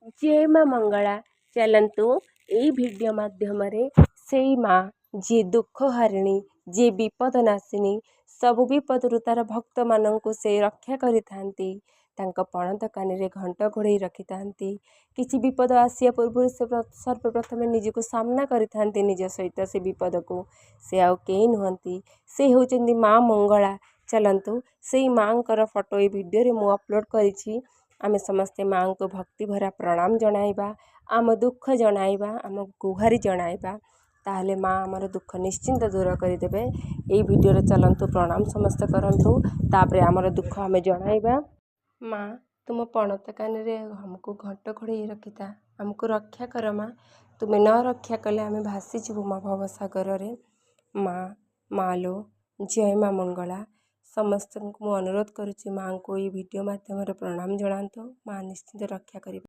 जय माँ मंगला। चलतु यही वीडियो माध्यम से माँ जी दुख हारिणी जी विपद नाशिनी सबु विपदु तार भक्त मानू से रक्षा करिथांती। पणत कानी रे घंट घोड़े रखि था। किसी विपद आसिया पूर्व से सर्वप्रथम निजक सामना करिथांती निज सहित से विपद को से आउ कई नुहंती से होचंदी माँ मंगला। चलतु से माँ कर फोटो ये वीडियो मु अपलोड करी। आमे समस्ते माँ को भक्ति भरा प्रणाम जनाइबा आम दुख जनाइबा आम गुहारी जनाइबा ताहले माँ आमर दुख निश्चिंत दूर करदेवे। यही वीडियो चलतु प्रणाम समस्त करंतु तापरे आमर दुख आमे जनाइबा। माँ तुम पणत कान रे हमको घंट घोड़े रखिता आमको रक्षा कर माँ। तुम्हें न रक्षा कले आमे भासी जीवु माँ भवसागर रे। माँ मालो जय माँ मंगला। समस्त को अनुरोध करुच्ची माँ को ये वीडियो माध्यम प्रणाम जनातु। माँ निश्चिंत रक्षा करी।